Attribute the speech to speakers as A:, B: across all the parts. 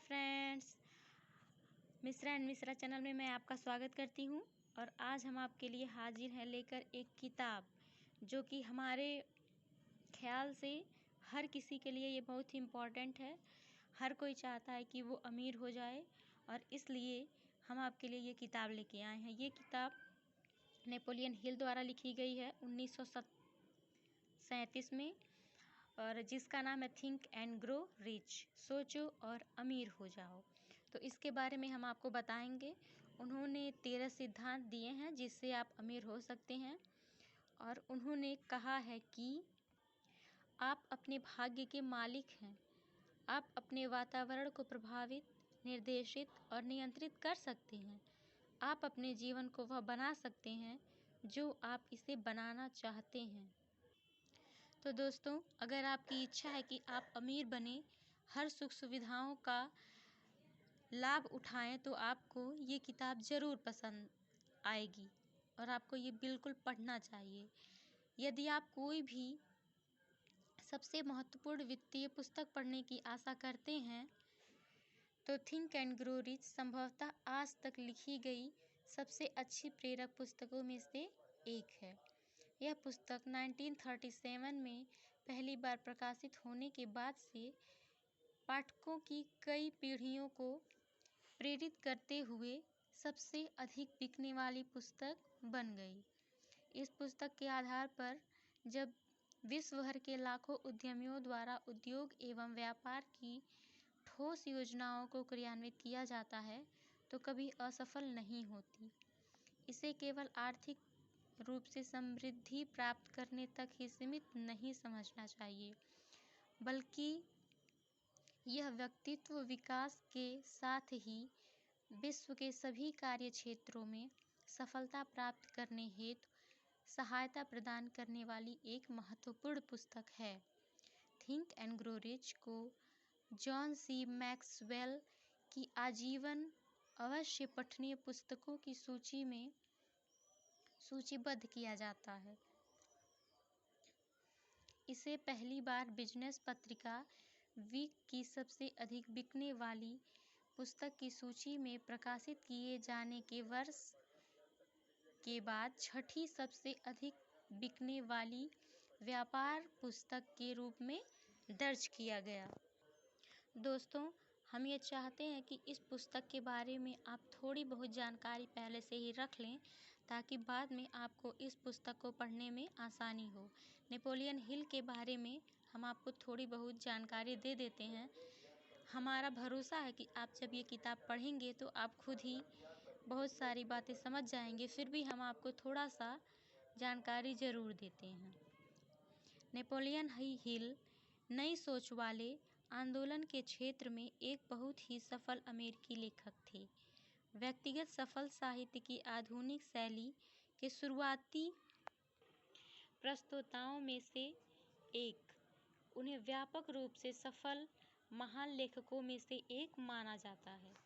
A: Friends, Mishra and Mishra channel में मैं आपका स्वागत करती हूं। और आज हम आपके लिए हाजिर हैं लेकर एक किताब जो कि हमारे ख्याल से हर किसी के लिए ये बहुत ही इम्पोर्टेंट है। हर कोई चाहता है कि वो अमीर हो जाए और इसलिए हम आपके लिए ये किताब लेके आए हैं। ये किताब नेपोलियन हिल द्वारा लिखी गई है 1937 में, और जिसका नाम है थिंक एंड ग्रो रिच, सोचो और अमीर हो जाओ। तो इसके बारे में हम आपको बताएंगे। उन्होंने 13 सिद्धांत दिए हैं जिससे आप अमीर हो सकते हैं। और उन्होंने कहा है कि आप अपने भाग्य के मालिक हैं। आप अपने वातावरण को प्रभावित, निर्देशित और नियंत्रित कर सकते हैं। आप अपने जीवन को वह बना सकते हैं जो आप इसे बनाना चाहते हैं। तो दोस्तों, अगर आपकी इच्छा है कि आप अमीर बने, हर सुख सुविधाओं का लाभ उठाएं, तो आपको ये किताब ज़रूर पसंद आएगी और आपको ये बिल्कुल पढ़ना चाहिए। यदि आप कोई भी सबसे महत्वपूर्ण वित्तीय पुस्तक पढ़ने की आशा करते हैं तो थिंक एंड ग्रो रिच संभवतः आज तक लिखी गई सबसे अच्छी प्रेरक पुस्तकों में से एक है। यह पुस्तक 1937 में पहली बार प्रकाशित होने के बाद से पाठकों की कई पीढ़ियों को प्रेरित करते हुए सबसे अधिक बिकने वाली पुस्तक बन गई। इस पुस्तक के आधार पर जब विश्व भर के लाखों उद्यमियों द्वारा उद्योग एवं व्यापार की ठोस योजनाओं को क्रियान्वित किया जाता है तो कभी असफल नहीं होती। इसे केवल आर्थिक रूप से समृद्धि प्राप्त करने तक ही सीमित नहीं समझना चाहिए, बल्कि यह व्यक्तित्व विकास के साथ ही विश्व के सभी कार्य क्षेत्रों में सफलता प्राप्त करने हेतु सहायता प्रदान करने वाली एक महत्वपूर्ण पुस्तक है। थिंक एंड ग्रो रिच को जॉन सी मैक्सवेल की आजीवन अवश्य पठनीय पुस्तकों की सूची में सूचीबद्ध किया जाता है। इसे पहली बार बिजनेस पत्रिका वीक की सबसे अधिक बिकने वाली पुस्तक की सूची में प्रकाशित किए जाने के वर्ष के बाद छठी सबसे अधिक बिकने वाली व्यापार पुस्तक के रूप में दर्ज किया गया। दोस्तों, हम ये चाहते हैं कि इस पुस्तक के बारे में आप थोड़ी बहुत जानकारी पहले से ही रख लें ताकि बाद में आपको इस पुस्तक को पढ़ने में आसानी हो। नेपोलियन हिल के बारे में हम आपको थोड़ी बहुत जानकारी दे देते हैं। हमारा भरोसा है कि आप जब ये किताब पढ़ेंगे तो आप खुद ही बहुत सारी बातें समझ जाएंगे। फिर भी हम आपको थोड़ा सा जानकारी ज़रूर देते हैं। नेपोलियन हिल नई सोच वाले आंदोलन के क्षेत्र में एक बहुत ही सफल अमेरिकी लेखक थे। व्यक्तिगत सफल साहित्य की आधुनिक शैली के शुरुआती प्रस्तोताओं में से एक, उन्हें व्यापक रूप से सफल महान लेखकों में से एक माना जाता है।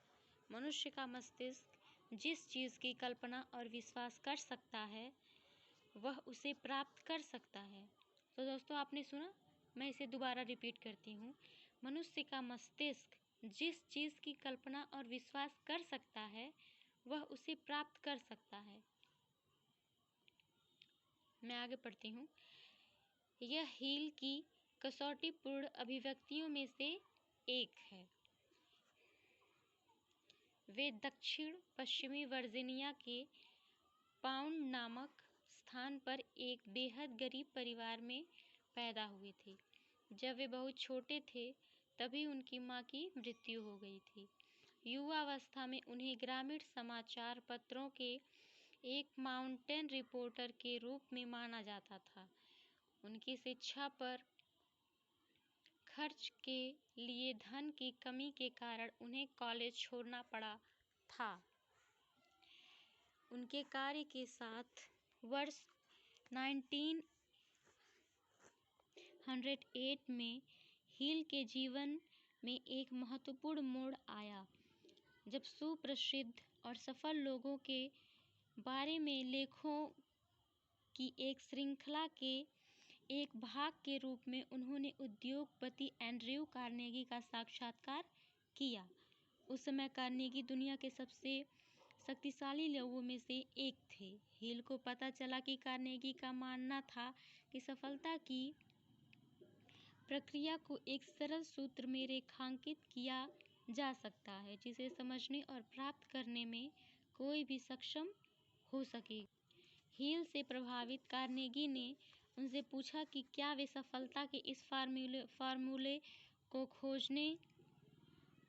A: मनुष्य का मस्तिष्क जिस चीज़ की कल्पना और विश्वास कर सकता है वह उसे प्राप्त कर सकता है। तो दोस्तों, आपने सुना, मैं इसे दोबारा रिपीट करती हूँ। मनुष्य का मस्तिष्क जिस चीज़ की कल्पना और विश्वास कर सकता है वह उसे प्राप्त कर सकता है। मैं आगे पढ़ती हूँ। यह हील की कसौटीपूर्ण अभिव्यक्तियों में से एक है। वे दक्षिण पश्चिमी वर्जीनिया के पाउंड नामक स्थान पर एक बेहद गरीब परिवार में पैदा हुए थे। जब वे बहुत छोटे थे तभी उनकी मां की मृत्यु हो गई थी। युवावस्था में उन्हें ग्रामीण समाचार पत्रों के एक माउंटेन रिपोर्टर के रूप में माना जाता था। उनकी शिक्षा पर खर्च के लिए धन की कमी के कारण उन्हें कॉलेज छोड़ना पड़ा था। उनके कार्य के साथ वर्ष 1908 में हिल के जीवन में एक महत्वपूर्ण मोड़ आया जब सुप्रसिद्ध और सफल लोगों के बारे में लेखों की एक श्रृंखला के एक भाग के रूप में उन्होंने उद्योगपति एंड्रयू कार्नेगी का साक्षात्कार किया। उस समय कार्नेगी दुनिया के सबसे शक्तिशाली लोगों में से एक थे। हिल को पता चला कि कार्नेगी का मानना था कि सफलता की प्रक्रिया को एक सरल सूत्र में रेखांकित किया जा सकता है, जिसे समझने और प्राप्त करने में कोई भी सक्षम हो सके। हिल से प्रभावित कार्नेगी ने उनसे पूछा कि क्या वे सफलता के इस फार्मूले को खोजने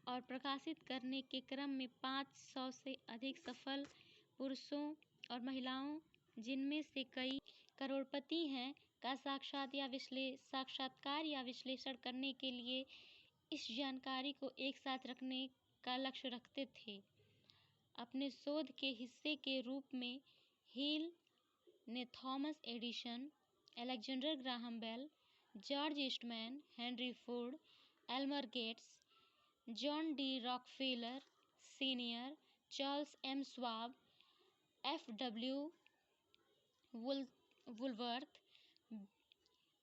A: और प्रकाशित करने के क्रम में 500 से अधिक सफल पुरुषों और महिलाओं, जिनमें से कई करोड़पति हैं, का साक्षात्कार या विश्लेषण करने के लिए इस जानकारी को एक साथ रखने का लक्ष्य रखते थे। अपने शोध के हिस्से के रूप में हिल ने Thomas Edison, Alexander Graham Bell, George Eastman, Henry Ford, Elmer Gates, John D Rockefeller senior, Charles M Schwab, F W. Woolworth,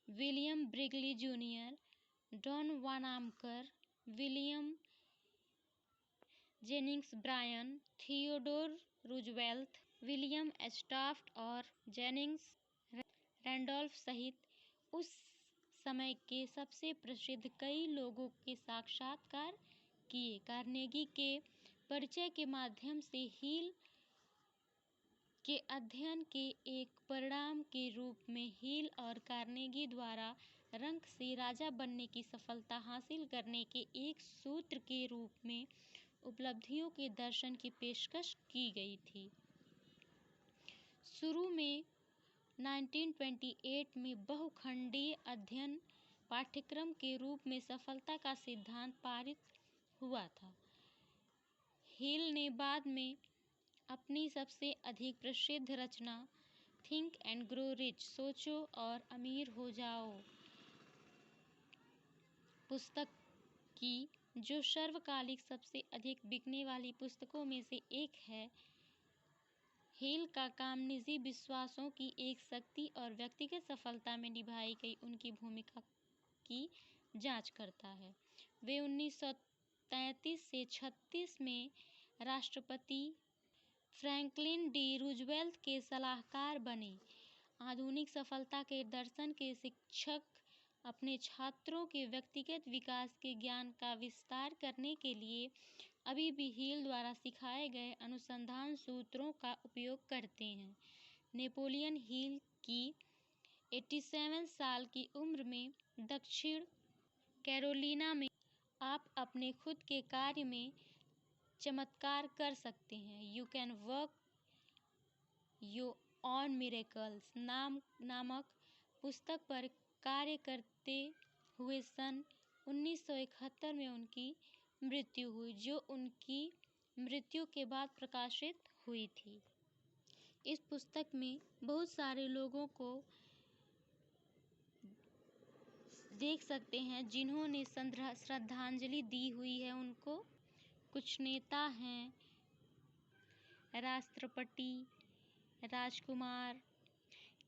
A: William Wrigley junior, Don Wanamaker, William Jennings Bryan, Theodore Roosevelt, William H Taft और Jennings Randolph सहित उस समय के सबसे प्रसिद्ध कई लोगों के साक्षात्कार किए। कार्नेगी के परिचय के माध्यम से हिल के अध्ययन के एक परिणाम के रूप में हिल और कार्नेगी द्वारा रंक से राजा बनने की सफलता हासिल करने के एक सूत्र के रूप में उपलब्धियों के दर्शन की पेशकश की गई थी। शुरू में 1928 में बहुखंडीय अध्ययन पाठ्यक्रम के रूप में सफलता का सिद्धांत पारित हुआ था। हिल ने बाद में अपनी सबसे अधिक प्रसिद्ध रचना थिंक एंड ग्रो रिच, सोचो और अमीर हो जाओ पुस्तक की, जो सर्वकालिक सबसे अधिक बिकने वाली पुस्तकों में से एक है। हिल का काम निजी विश्वासों की एक शक्ति और व्यक्तिगत सफलता में निभाई गई उनकी भूमिका की जांच करता है। वे 1933 से 36 में राष्ट्रपति फ्रैंकलिन डी रूजवेल्ट के सलाहकार बने। आधुनिक सफलता के दर्शन के शिक्षक अपने छात्रों के व्यक्तिगत विकास के ज्ञान का विस्तार करने के लिए अभी भी हिल द्वारा सिखाए गए अनुसंधान सूत्रों का उपयोग करते हैं। नेपोलियन हिल की 87 साल की उम्र में दक्षिण कैरोलिना में आप अपने खुद के कार्य में चमत्कार कर सकते हैं। You can work your on miracles नामक पुस्तक पर कार्य करते हुए सन 1971 में उनकी मृत्यु हुई, जो उनकी मृत्यु के बाद प्रकाशित हुई थी। इस पुस्तक में बहुत सारे लोगों को देख सकते हैं जिन्होंने श्रद्धांजलि दी हुई है उनको। कुछ नेता हैं, राष्ट्रपति, राजकुमार,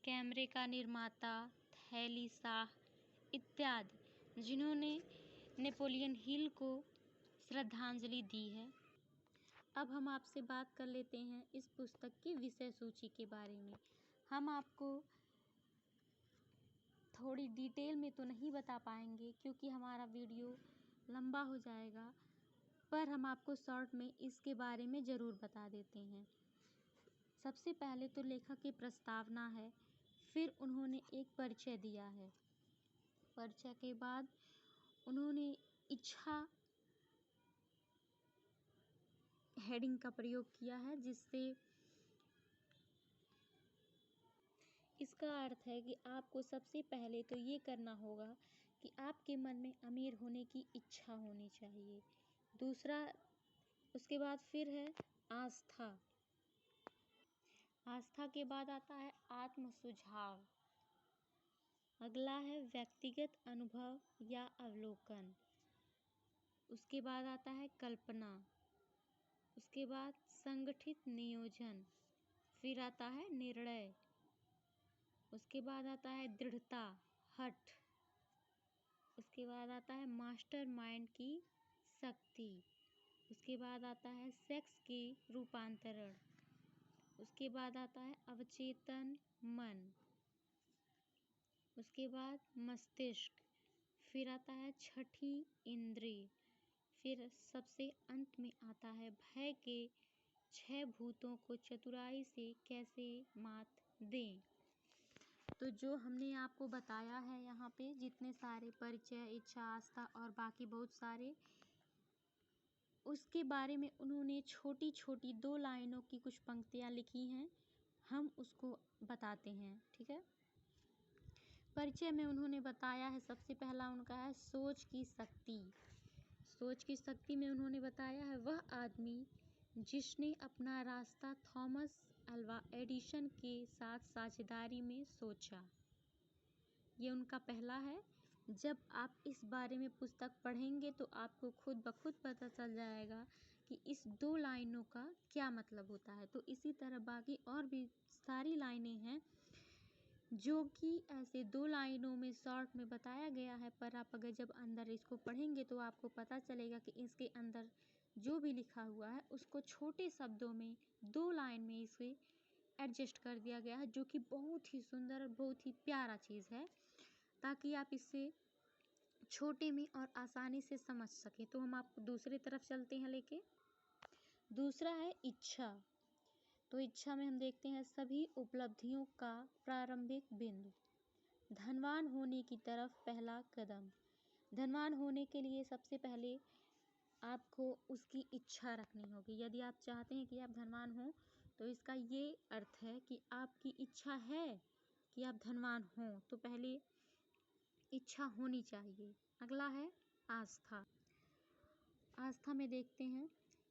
A: कैमरे का निर्माता, थैली शाह इत्यादि, जिन्होंने नेपोलियन हिल को श्रद्धांजलि दी है। अब हम आपसे बात कर लेते हैं इस पुस्तक की विषय सूची के बारे में। हम आपको थोड़ी डिटेल में तो नहीं बता पाएंगे क्योंकि हमारा वीडियो लंबा हो जाएगा, पर हम आपको शॉर्ट में इसके बारे में ज़रूर बता देते हैं। सबसे पहले तो लेखक की प्रस्तावना है, फिर उन्होंने एक परिचय दिया है। परिचय के बाद उन्होंने इच्छा हेडिंग का प्रयोग किया है, जिससे इसका अर्थ है कि आपको सबसे पहले तो ये करना होगा कि आपके मन में अमीर होने की इच्छा होनी चाहिए। दूसरा, उसके बाद फिर है आस्था। आस्था के बाद आता है आत्म सुझाव। अगला है व्यक्तिगत अनुभव या अवलोकन। उसके बाद आता है कल्पना। उसके बाद संगठित नियोजन। फिर आता है निर्णय। उसके बाद आता है दृढ़ता, हठ। उसके बाद आता है मास्टरमाइंड की शक्ति। उसके बाद आता है सेक्स के रूपांतरण, उसके बाद आता है अवचेतन मन, उसके बाद मस्तिष्क, फिर आता है छठी इंद्रिय, फिर सबसे अंत में आता है भय के 6 भूतों को चतुराई से कैसे मात दें। तो जो हमने आपको बताया है यहाँ पे जितने सारे परिचय, इच्छा, आस्था और बाकी बहुत सारे, उसके बारे में उन्होंने छोटी छोटी 2 लाइनों की कुछ पंक्तियाँ लिखी हैं, हम उसको बताते हैं। ठीक है। परिचय में उन्होंने बताया है, सबसे पहला उनका है सोच की शक्ति। सोच की शक्ति में उन्होंने बताया है वह आदमी जिसने अपना रास्ता थॉमस अल्वा एडिसन के साथ साझेदारी में सोचा। ये उनका पहला है। जब आप इस बारे में पुस्तक पढ़ेंगे तो आपको खुद ब खुद पता चल जाएगा कि इस 2 लाइनों का क्या मतलब होता है। तो इसी तरह बाकी और भी सारी लाइनें हैं जो कि ऐसे 2 लाइनों में शॉर्ट में बताया गया है, पर आप अगर जब अंदर इसको पढ़ेंगे तो आपको पता चलेगा कि इसके अंदर जो भी लिखा हुआ है उसको छोटे शब्दों में 2 लाइन में इसे एडजस्ट कर दिया गया है, जो कि बहुत ही सुंदर और बहुत ही प्यारा चीज़ है, ताकि आप इसे छोटे में और आसानी से समझ सकें। तो हम आपको दूसरी तरफ चलते हैं लेके। दूसरा है इच्छा। तो इच्छा में हम देखते हैं सभी उपलब्धियों का प्रारंभिक बिंदु, धनवान होने की तरफ पहला कदम। धनवान होने के लिए सबसे पहले आपको उसकी इच्छा रखनी होगी। यदि आप चाहते हैं कि आप धनवान हों तो इसका ये अर्थ है कि आपकी इच्छा है कि आप धनवान हों, तो पहले इच्छा होनी चाहिए। अगला है आस्था। आस्था में देखते हैं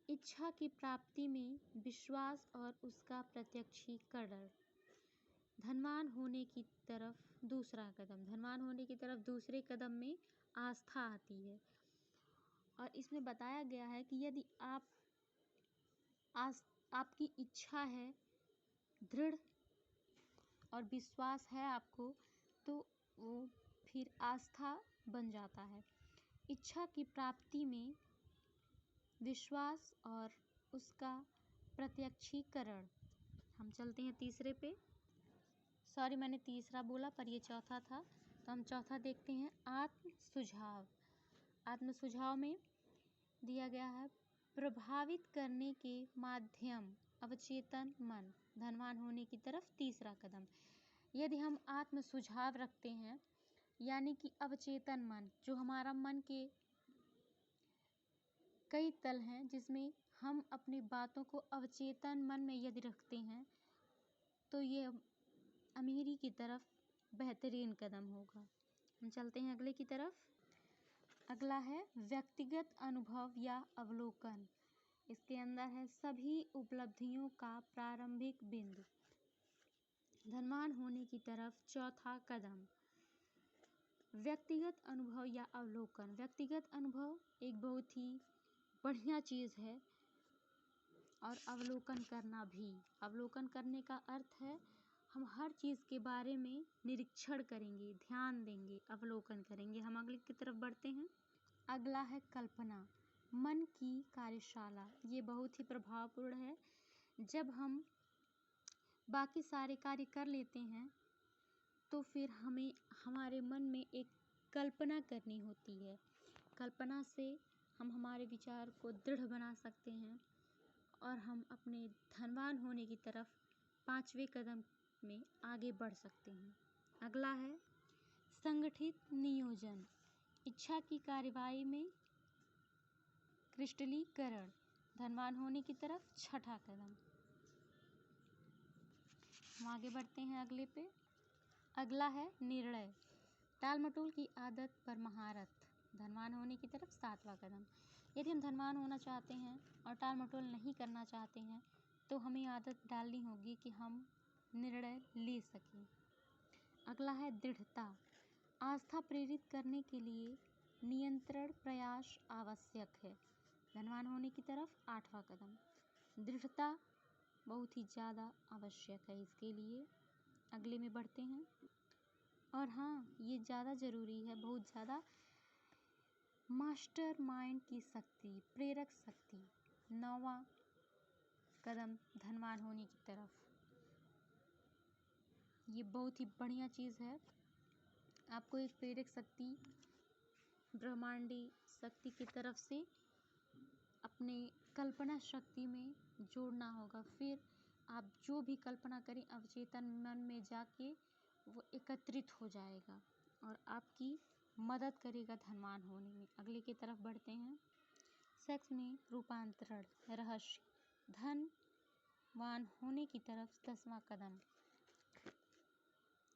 A: इच्छा की प्राप्ति में विश्वास और उसका प्रत्यक्षीकरण। धनवान होने की तरफ दूसरा कदम, धनवान होने की तरफ दूसरे कदम में आस्था आती है। और इसमें बताया गया है कि यदि आपकी इच्छा है दृढ़ और विश्वास है आपको, तो वो फिर आस्था बन जाता है। इच्छा की प्राप्ति में विश्वास और उसका प्रत्यक्षीकरण। हम चलते हैं तीसरे पे। सॉरी, मैंने तीसरा बोला पर ये चौथा था, तो हम चौथा देखते हैं आत्म सुझाव। आत्म सुझाव में दिया गया है प्रभावित करने के माध्यम अवचेतन मन, धनवान होने की तरफ तीसरा कदम। यदि हम आत्म सुझाव रखते हैं यानी कि अवचेतन मन, जो हमारा मन के कई तल हैं जिसमें हम अपनी बातों को अवचेतन मन में यदि रखते हैं तो ये अमीरी की तरफ बेहतरीन कदम होगा। हम चलते हैं अगले की तरफ। अगला है व्यक्तिगत अनुभव या अवलोकन। इसके अंदर है सभी उपलब्धियों का प्रारंभिक बिंदु, धनवान होने की तरफ चौथा कदम। व्यक्तिगत अनुभव या अवलोकन। व्यक्तिगत अनुभव एक बहुत ही बढ़िया चीज़ है और अवलोकन करना भी। अवलोकन करने का अर्थ है हम हर चीज़ के बारे में निरीक्षण करेंगे, ध्यान देंगे, अवलोकन करेंगे। हम अगले की तरफ बढ़ते हैं। अगला है कल्पना, मन की कार्यशाला। ये बहुत ही प्रभावपूर्ण है। जब हम बाकी सारे कार्य कर लेते हैं तो फिर हमें हमारे मन में एक कल्पना करनी होती है। कल्पना से हम हमारे विचार को दृढ़ बना सकते हैं और हम अपने धनवान होने की तरफ 5वें कदम में आगे बढ़ सकते हैं। अगला है संगठित नियोजन। इच्छा की कार्यवाही में क्रिस्टलीकरण, धनवान होने की तरफ छठा कदम। हम आगे बढ़ते हैं अगले पे। अगला है निर्णय, टाल मटोल की आदत पर महारत, धनवान होने की तरफ 7वां कदम। यदि हम धनवान होना चाहते हैं और टाल मटोल नहीं करना चाहते हैं तो हमें आदत डालनी होगी कि हम निर्णय ले सकें। अगला है दृढ़ता, आस्था प्रेरित करने के लिए नियंत्रण प्रयास आवश्यक है, धनवान होने की तरफ 8वां कदम। दृढ़ता बहुत ही ज़्यादा आवश्यक है इसके लिए। अगले में बढ़ते हैं। और हाँ, ये ज़्यादा ज़रूरी है, बहुत ज़्यादा। मास्टर माइंड की शक्ति, प्रेरक शक्ति। 9वां कदम धनवान होने की तरफ। ये बहुत ही बढ़िया चीज़ है। आपको एक प्रेरक शक्ति, ब्रह्मांडी शक्ति की तरफ से अपने कल्पना शक्ति में जोड़ना होगा। फिर आप जो भी कल्पना करें अवचेतन मन में जाके वो एकत्रित हो जाएगा और आपकी मदद करेगा धनवान होने में। अगले की तरफ बढ़ते हैं। सेक्स में रूपांतरण रहस्य, धनवान होने की तरफ 10वां कदम।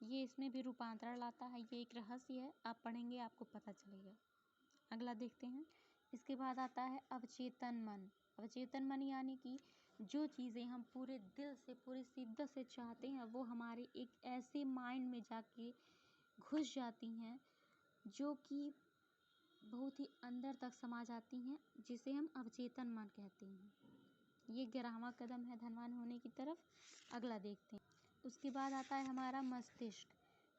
A: ये इसमें भी रूपांतरण लाता है। ये एक रहस्य है, आप पढ़ेंगे आपको पता चलेगा। अगला देखते हैं। इसके बाद आता है अवचेतन मन। अवचेतन मन यानी कि जो चीज़ें हम पूरे दिल से, पूरी शिद्दत से चाहते हैं वो हमारे एक ऐसे माइंड में जाके घुस जाती हैं जो कि बहुत ही अंदर तक समा जाती हैं, जिसे हम अवचेतन मन कहते हैं। ये 11वां कदम है धनवान होने की तरफ। अगला देखते हैं। उसके बाद आता है हमारा मस्तिष्क,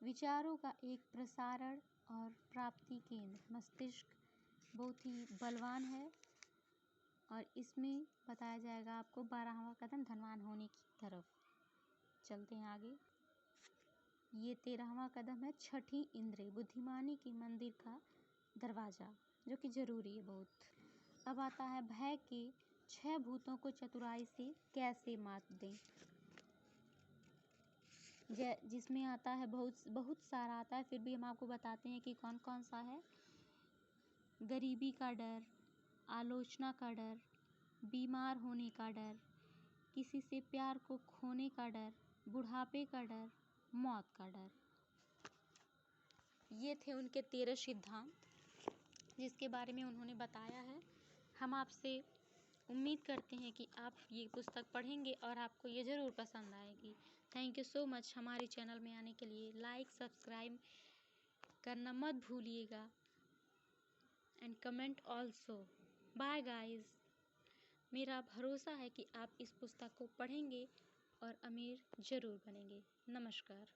A: विचारों का एक प्रसारण और प्राप्ति केंद्र। मस्तिष्क बहुत ही बलवान है और इसमें बताया जाएगा आपको 12वां कदम धनवान होने की तरफ। चलते हैं आगे। ये 13वां कदम है छठी इंद्रिय, बुद्धिमानी के मंदिर का दरवाज़ा, जो कि ज़रूरी है बहुत। अब आता है भय के 6 भूतों को चतुराई से कैसे मात दें। जिसमें आता है बहुत सारा आता है, फिर भी हम आपको बताते हैं कि कौन कौन सा है। गरीबी का डर, आलोचना का डर, बीमार होने का डर, किसी से प्यार को खोने का डर, बुढ़ापे का डर, मौत का डर। ये थे उनके 13 सिद्धांत जिसके बारे में उन्होंने बताया है। हम आपसे उम्मीद करते हैं कि आप ये पुस्तक पढ़ेंगे और आपको ये ज़रूर पसंद आएगी। थैंक यू सो मच हमारे चैनल में आने के लिए। लाइक सब्सक्राइब करना मत भूलिएगा and comment also. Bye guys. मेरा भरोसा है कि आप इस पुस्तक को पढ़ेंगे और अमीर ज़रूर बनेंगे। नमस्कार।